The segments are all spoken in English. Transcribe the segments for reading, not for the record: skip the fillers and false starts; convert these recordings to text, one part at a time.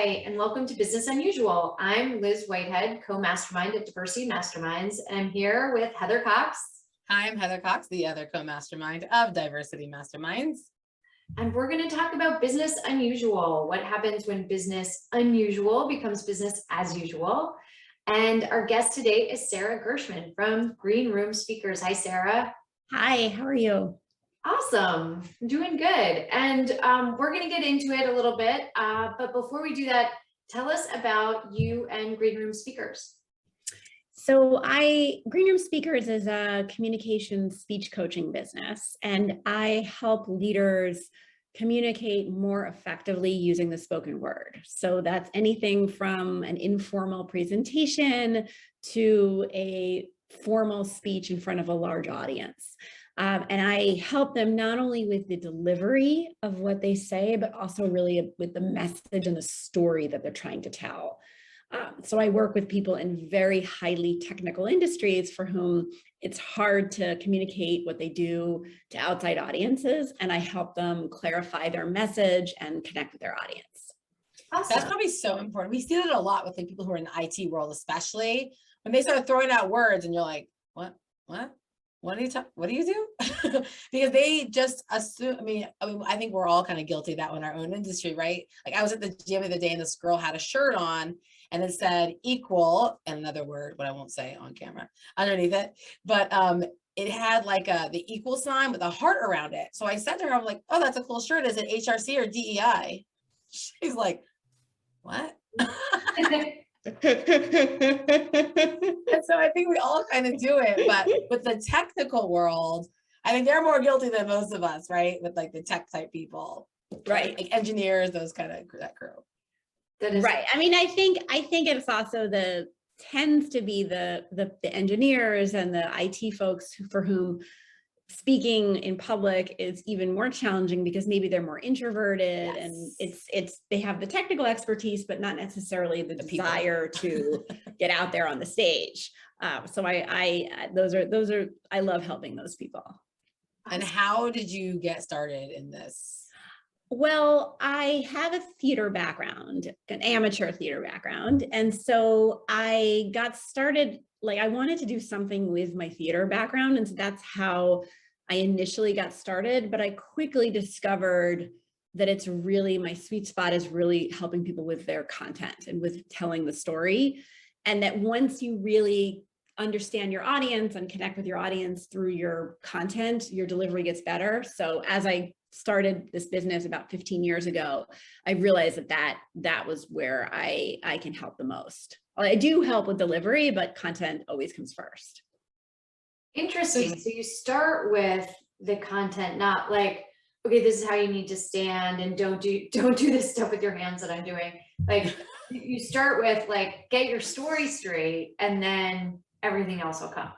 Hi, and welcome to Business Unusual. I'm Liz Whitehead, co-mastermind at Diversity Masterminds, and I'm here with Heather Cox. Hi, I'm Heather Cox, the other co-mastermind of Diversity Masterminds. And we're going to talk about business unusual, what happens when business unusual becomes business as usual. And our guest today is Sarah Gershman from Green Room Speakers. Hi, Sarah. Hi, how are you? Awesome. I'm doing good. And we're going to get into it a little bit. But before we do that, tell us about you and Green Room Speakers. So Green Room Speakers is a communication speech coaching business, and I help leaders communicate more effectively using the spoken word. So that's anything from an informal presentation to a formal speech in front of a large audience. And I help them not only with the delivery of what they say, but also really with the message and the story that they're trying to tell. So I work with people in very highly technical industries for whom it's hard to communicate what they do to outside audiences, and I help them clarify their message and connect with their audience. Awesome. That's probably so important. We see that a lot with people who are in the IT world, especially when they start throwing out words and you're like, what do you do? Because they just assume, I mean, I think we're all kind of guilty of that in our own industry, right? Like I was at the gym the other day and this girl had a shirt on and it said equal, and another word, but I won't say on camera underneath it. But it had like the equal sign with a heart around it. So I said to her, I'm like, oh, that's a cool shirt. Is it HRC or DEI? She's like, what? And so I think we all kind of do it, but with the technical world, I think they're more guilty than most of us, right? With like the tech type people, right? Like engineers, those kind of that crew. Right. I mean, I think it's also tends to be the engineers and the IT folks for whom speaking in public is even more challenging because maybe they're more introverted. Yes. And they have the technical expertise, but not necessarily the desire to get out there on the stage. So I love helping those people. And how did you get started in this? Well, I have a theater background, an amateur theater background. And so I got started, like I wanted to do something with my theater background. And so that's how I initially got started, but I quickly discovered that it's really, my sweet spot is really helping people with their content and with telling the story. And that once you really understand your audience and connect with your audience through your content, your delivery gets better. So as I started this business about 15 years ago, I realized that was where I can help the most. I do help with delivery, but content always comes first. Interesting. So you start with the content, not like, okay, this is how you need to stand and don't do this stuff with your hands that I'm doing. Like you start with like, get your story straight and then everything else will come.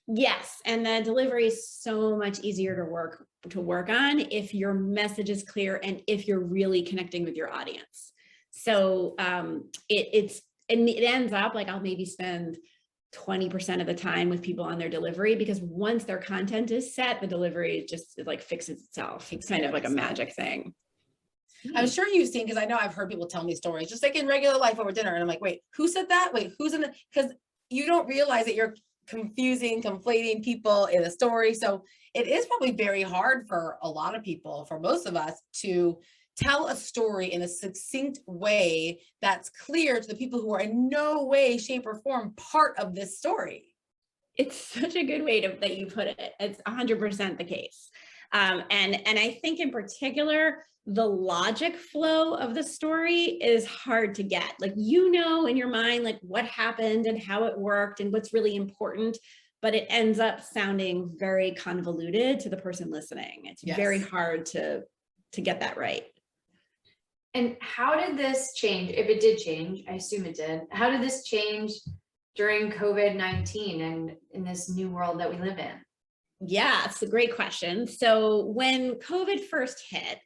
Yes. And the delivery is so much easier to work on if your message is clear and if you're really connecting with your audience. So it ends up like I'll maybe spend 20% of the time with people on their delivery, because once their content is set, the delivery just like fixes itself. It's kind of like a magic thing. I'm sure you've seen, because I know I've heard people tell me stories just like in regular life over dinner. And I'm like, wait, who said that? Wait, who's in it? Because you don't realize that you're conflating people in a story. So it is probably very hard for a lot of people, for most of us, to tell a story in a succinct way that's clear to the people who are in no way, shape, or form part of this story. It's such a good way that you put it. It's 100% the case. And I think in particular, the logic flow of the story is hard to get. Like, you know, in your mind, like what happened and how it worked and what's really important, but it ends up sounding very convoluted to the person listening. It's very hard to get that right. And how did this change? If it did change, I assume it did. How did this change during COVID-19 and in this new world that we live in? Yeah, it's a great question. So when COVID first hit,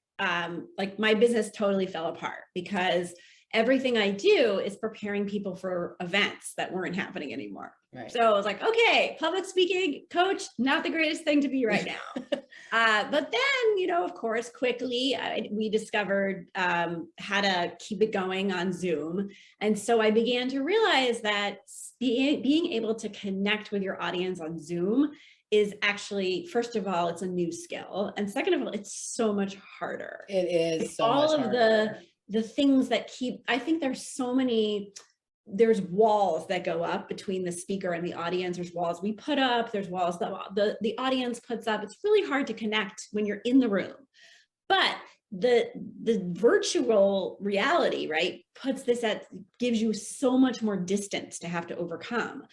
like my business totally fell apart because everything I do is preparing people for events that weren't happening anymore. Right. So I was like, okay, public speaking coach, not the greatest thing to be right now. But then, you know, of course, quickly we discovered how to keep it going on Zoom. And so I began to realize that being able to connect with your audience on Zoom is actually, first of all, it's a new skill. And second of all, it's so much harder. It is so all much of harder. the things that keep, I think there's so many, there's walls that go up between the speaker and the audience. There's walls we put up, there's walls that the audience puts up. It's really hard to connect when you're in the room. But the virtual reality, right, gives you so much more distance to have to overcome.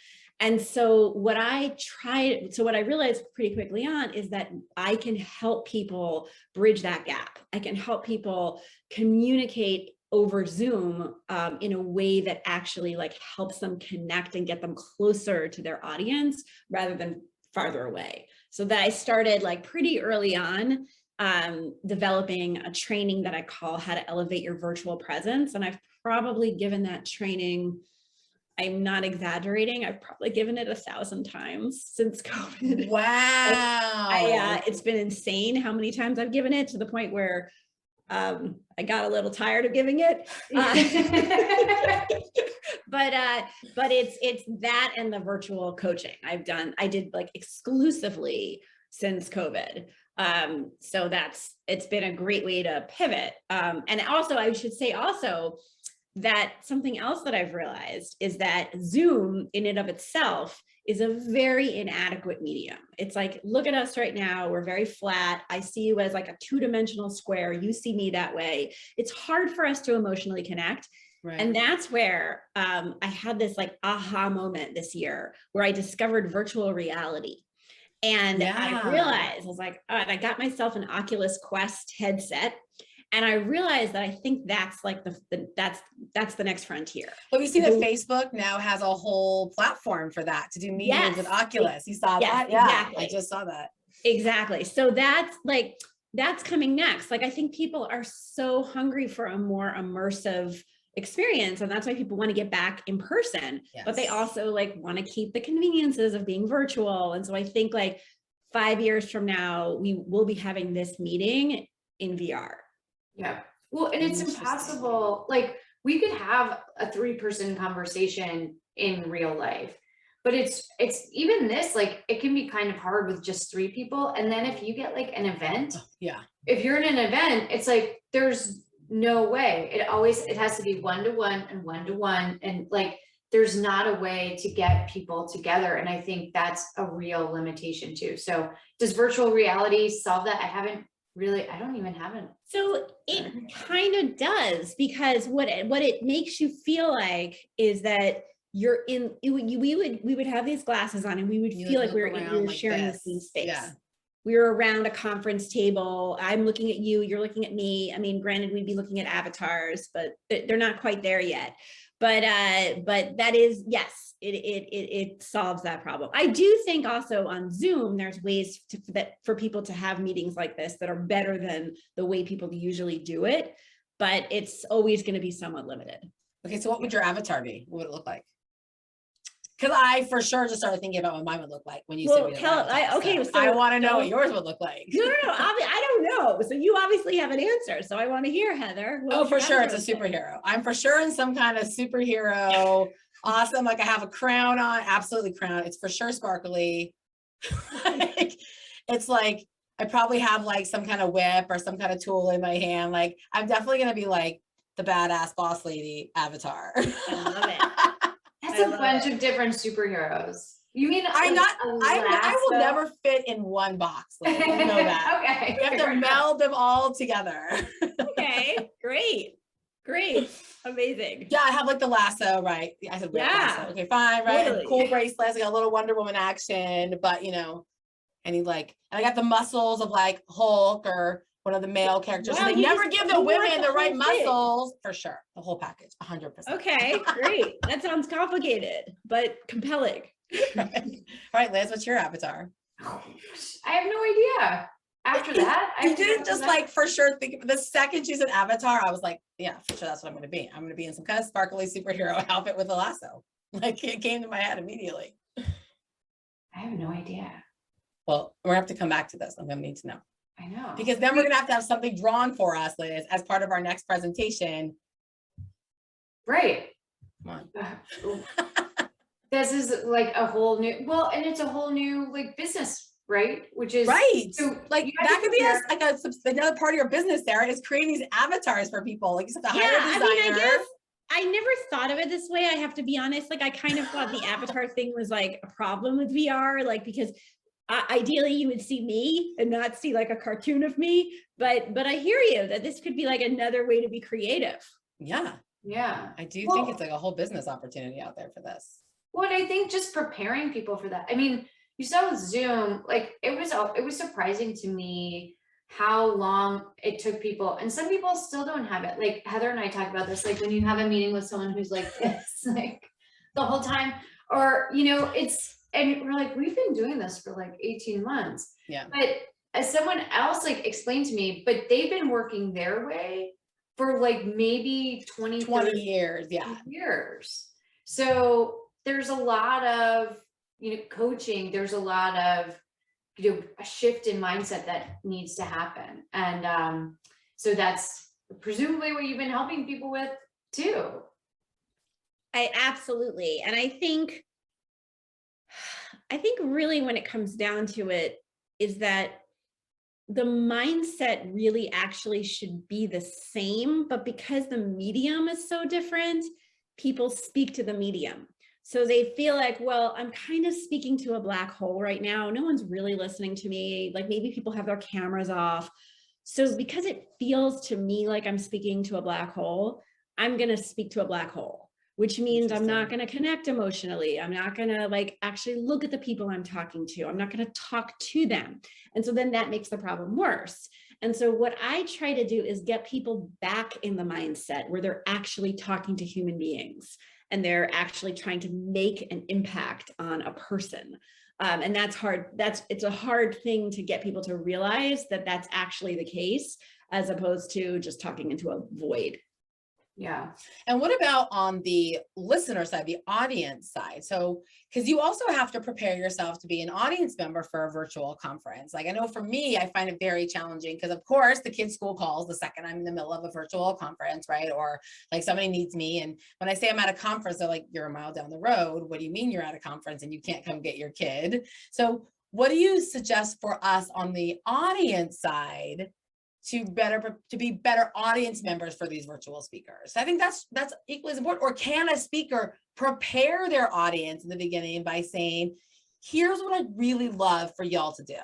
And so what I realized pretty quickly on is that I can help people bridge that gap. I can help people communicate over Zoom in a way that actually like helps them connect and get them closer to their audience rather than farther away. So that I started like pretty early on developing a training that I call How to Elevate Your Virtual Presence. And I've probably given that training, I'm not exaggerating, I've probably given it 1,000 times since COVID. Wow. It's been insane how many times I've given it, to the point where I got a little tired of giving it. But it's that and the virtual coaching I did like exclusively since COVID. So it's been a great way to pivot. And also I should say also that something else that I've realized is that Zoom in and of itself is a very inadequate medium. It's like, look at us right now. We're very flat. I see you as like a 2-dimensional square. You see me that way. It's hard for us to emotionally connect. Right. And that's where I had this like aha moment this year where I discovered virtual reality. And I realized, I was like, and I got myself an Oculus Quest headset. And I realized that I think that's like that's the next frontier. Well, you see that Facebook now has a whole platform for that, to do meetings with Oculus. You saw that? Yeah, exactly. I just saw that. Exactly. So that's coming next. Like, I think people are so hungry for a more immersive experience, and that's why people want to get back in person. Yes. But they also like want to keep the conveniences of being virtual. And so I think like 5 years from now, we will be having this meeting in VR. Yeah. Well, and it's impossible. Like, we could have a 3-person conversation in real life, but it's even this, like, it can be kind of hard with just 3 people. And then if you get like an event, if you're in an event, it's like, there's no way. It has to be 1-to-1 and 1-to-1. And like, there's not a way to get people together. And I think that's a real limitation too. So does virtual reality solve that? I don't even have it. So it kind of does, because what it makes you feel like is that you're in, we would have these glasses on and we would feel like we were like sharing the same space. Yeah. We were around a conference table. I'm looking at you, you're looking at me. I mean, granted, we'd be looking at avatars, but they're not quite there yet. But that is, yes, it solves that problem. I do think also on Zoom, there's ways for people to have meetings like this that are better than the way people usually do it, but it's always going to be somewhat limited. Okay, so what would your avatar be? What would it look like? Because I for sure just started thinking about what mine would look like when you said I want to know what yours would look like. No, I don't know. So you obviously have an answer. So I want to hear, Heather. Oh, for sure, it's a superhero. I'm for sure in some kind of superhero. Awesome. Like, I have a crown on, absolutely crown. It's for sure sparkly. Like, it's like, I probably have like some kind of whip or some kind of tool in my hand. Like, I'm definitely going to be like the badass boss lady avatar. I love it. That's a bunch of different superheroes. You mean I will never fit in one box. Like, you know that. Okay. You have to meld them all together. Okay, great. Amazing. Yeah, I have like the lasso, right? I said lasso. Okay, fine, right? Totally. And cool bracelets, I got a little Wonder Woman action, but you know, and I got the muscles of like Hulk or one of the male characters. Wow, so they never give the women the right muscles. For sure. The whole package, 100%. Okay, great. That sounds complicated, but compelling. Right. All right, Liz, what's your avatar? I have no idea. after that, I You have to go didn't through just that? like for sure think the second she's an avatar, I was like, yeah, for sure that's what I'm gonna be. I'm gonna be in some kind of sparkly superhero outfit with a lasso. Like it came to my head immediately. I have no idea. Well, we're gonna have to come back to this. I'm gonna need to know. I know. Because then we're gonna have to have something drawn for us, Liz, as part of our next presentation. Right. Come Uh, on. This is like a whole new, well, and it's a whole new like business, right? Which is Right. so Like you have that to could be prepare- another part of your business, Sarah, is creating these avatars for people. Like you have to Yeah, hire a designer. I mean, I guess I never thought of it this way. I have to be honest. Like I kind of thought the avatar thing was like a problem with VR, like because ideally you would see me and not see like a cartoon of me. But I hear you that this could be like another way to be creative. Yeah, Yeah. I do Well, think it's like a whole business opportunity out there for this. Well, and I think just preparing people for that. I mean, you saw with Zoom, like it was surprising to me how long it took people, and some people still don't have it. Like Heather and I talk about this, like when you have a meeting with someone who's like this, like the whole time, or and we're like, we've been doing this for like 18 months. Yeah. But as someone else like explained to me, but they've been working their way for like maybe 20 years. Yeah. years. So there's a lot of, coaching, there's a lot of, a shift in mindset that needs to happen. And so that's presumably what you've been helping people with too. I absolutely. And I think really when it comes down to it is that the mindset really actually should be the same, but because the medium is so different, people speak to the medium. So they feel like, well, I'm kind of speaking to a black hole right now. No one's really listening to me. Like maybe people have their cameras off. So because it feels to me like I'm speaking to a black hole, I'm going to speak to a black hole, which means I'm not going to connect emotionally. I'm not going to like actually look at the people I'm talking to. I'm not going to talk to them. And so then that makes the problem worse. And so what I try to do is get people back in the mindset where they're actually talking to human beings and they're actually trying to make an impact on a person. And that's hard. It's a hard thing to get people to realize that that's actually the case, as opposed to just talking into a void. Yeah. And what about on the listener side, the audience side? So, because you also have to prepare yourself to be an audience member for a virtual conference. Like I know for me, I find it very challenging because of course the kids' school calls the second I'm in the middle of a virtual conference, right? Or like somebody needs me. And when I say I'm at a conference, they're like, you're a mile down the road. What do you mean you're at a conference and you can't come get your kid? So what do you suggest for us on the audience side to be better audience members for these virtual speakers? I think that's equally as important. Or can a speaker prepare their audience in the beginning by saying, here's what I'd really love for y'all to do?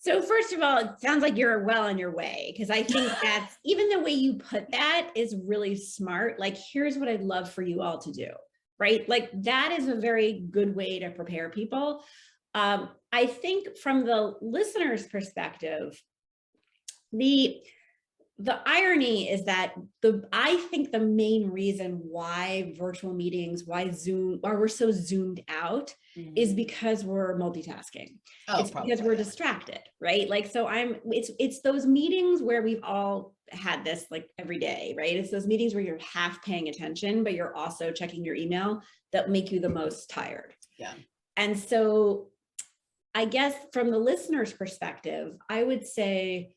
So first of all, it sounds like you're well on your way, because I think that's even the way you put that is really smart. Like, here's what I'd love for you all to do, right? Like that is a very good way to prepare people. I think from the listener's perspective, the irony is that I think the main reason why virtual meetings, why Zoom, why we're so zoomed out is because we're multitasking. It's because we're distracted, right? Like, so it's those meetings where we've all had this like every day, right? It's those meetings where you're half paying attention, but you're also checking your email that make you the most tired. Yeah. And so I guess from the listener's perspective, I would say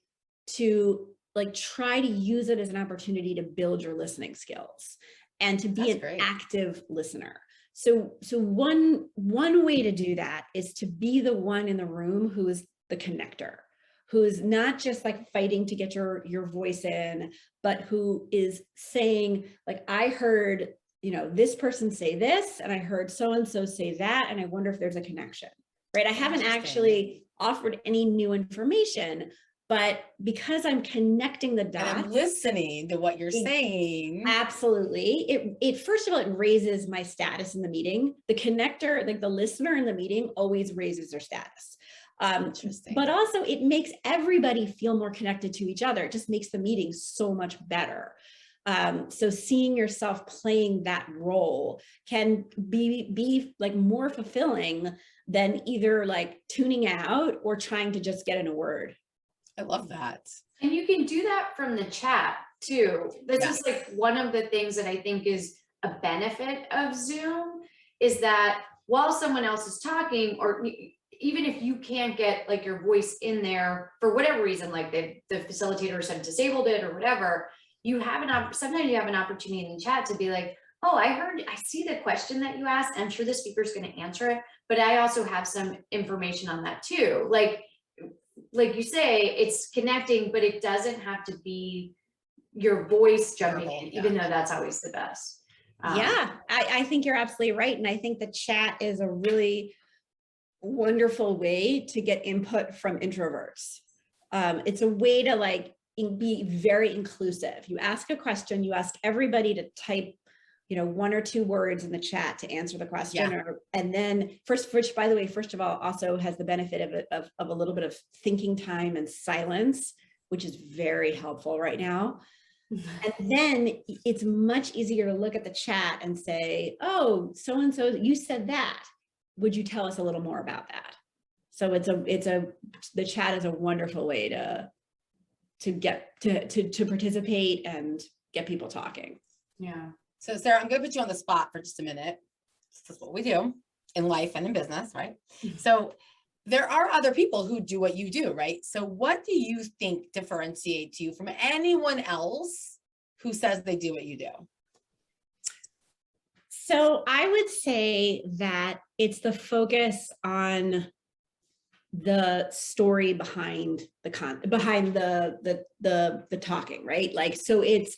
to like try to use it as an opportunity to build your listening skills and to be an active listener. So one way to do that is to be the one in the room who is the connector, who is not just like fighting to get your voice in, but who is saying like, I heard, this person say this, and I heard so-and-so say that, and I wonder if there's a connection, right? I haven't actually offered any new information, but because I'm connecting the dots, and I'm listening to what you're saying. Absolutely. It first of all, it raises my status in the meeting. The connector, like the listener in the meeting, always raises their status. Interesting. But also it makes everybody feel more connected to each other. It just makes the meeting so much better. So seeing yourself playing that role can be like more fulfilling than either like tuning out or trying to just get in a word. I love that. And you can do that from the chat too. This is like one of the things that I think is a benefit of Zoom, is that while someone else is talking, or even if you can't get like your voice in there for whatever reason, like the facilitator said disabled it or whatever, you have sometimes you have an opportunity in the chat to be like, oh, I see the question that you asked. I'm sure the speaker's going to answer it, but I also have some information on that too. Like you say, it's connecting, but it doesn't have to be your voice jumping in, even though that's always the best. Yeah, I think you're absolutely right. And I think the chat is a really wonderful way to get input from introverts. It's a way to like be very inclusive. You ask a question, you ask everybody to type, 1 or 2 words in the chat to answer the question. And then which by the way, first of all, also has the benefit of a little bit of thinking time and silence, which is very helpful right now. And then it's much easier to look at the chat and say, oh, so-and-so, you said that. Would you tell us a little more about that? So the chat is a wonderful way to get to participate and get people talking. Yeah. So Sarah, I'm going to put you on the spot for just a minute. This is what we do in life and in business, right? So there are other people who do what you do, right? So what do you think differentiates you from anyone else who says they do what you do? So I would say that it's the focus on the story behind the talking, right? Like, so it's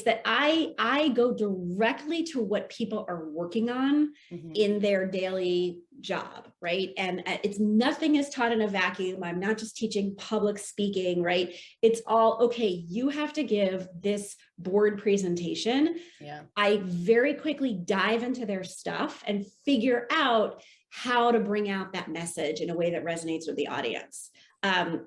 that I go directly to what people are working on in their daily job, right? And it's nothing is taught in a vacuum. I'm not just teaching public speaking, right? It's all, okay, you have to give this board presentation. Yeah. I very quickly dive into their stuff and figure out how to bring out that message in a way that resonates with the audience. And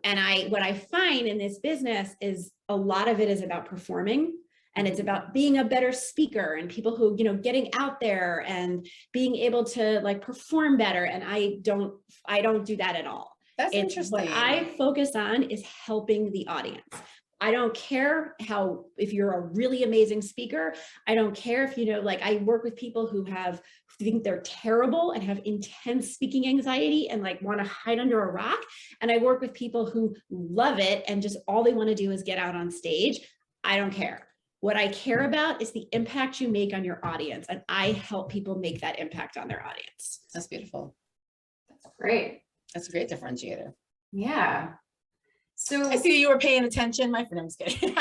what I find in this business is a lot of it is about performing, and it's about being a better speaker and people who, getting out there and being able to like perform better. And I don't do that at all. That's interesting. What I focus on is helping the audience. I don't care if you're a really amazing speaker. I don't care if, I work with people who think they're terrible and have intense speaking anxiety and like want to hide under a rock. And I work with people who love it and just all they want to do is get out on stage. I don't care. What I care about is the impact you make on your audience. And I help people make that impact on their audience. That's beautiful. That's great. That's a great differentiator. Yeah. So I see you were paying attention. My friend, I'm just kidding.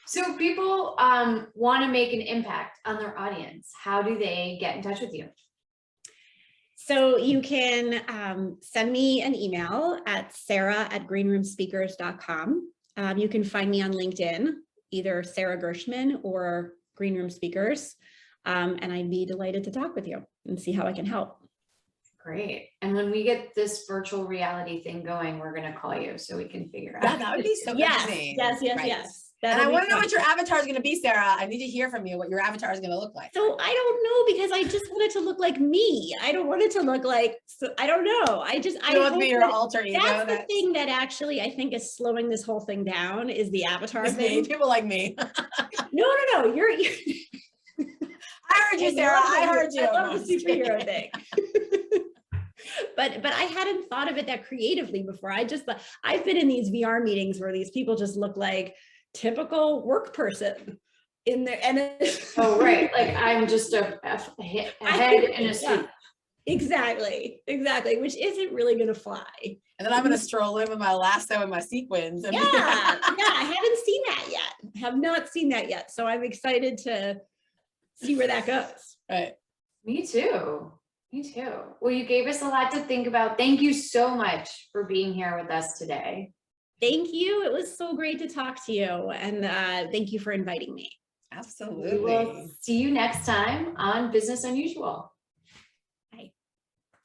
So people want to make an impact on their audience. How do they get in touch with you? So you can send me an email at sarah@greenroomspeakers.com. You can find me on LinkedIn, either Sarah Gershman or Green Room Speakers. And I'd be delighted to talk with you and see how I can help. Great. And when we get this virtual reality thing going, we're going to call you so we can figure out. That would be so amazing. Yes. And I want to know what your avatar is going to be, Sarah. I need to hear from you what your avatar is going to look like. So I don't know, because I just want it to look like me. I don't want it to look like, I don't know. I want to be your alter ego. That's the thing that actually I think is slowing this whole thing down, is the avatar thing. People like me. No. You're I heard you, Sarah. I heard you. I love the superhero thing. But I hadn't thought of it that creatively before. I just thought, I've been in these VR meetings where these people just look like typical work person in there. And oh, right. Like I'm just a head in a suit. Exactly. Which isn't really going to fly. And then I'm going to stroll in with my lasso and my sequins. Yeah. I haven't seen that yet. Have not seen that yet. So I'm excited to see where that goes. Right. Me too. Well, you gave us a lot to think about. Thank you so much for being here with us today. Thank you. It was so great to talk to you. And thank you for inviting me. Absolutely. We will see you next time on Business Unusual.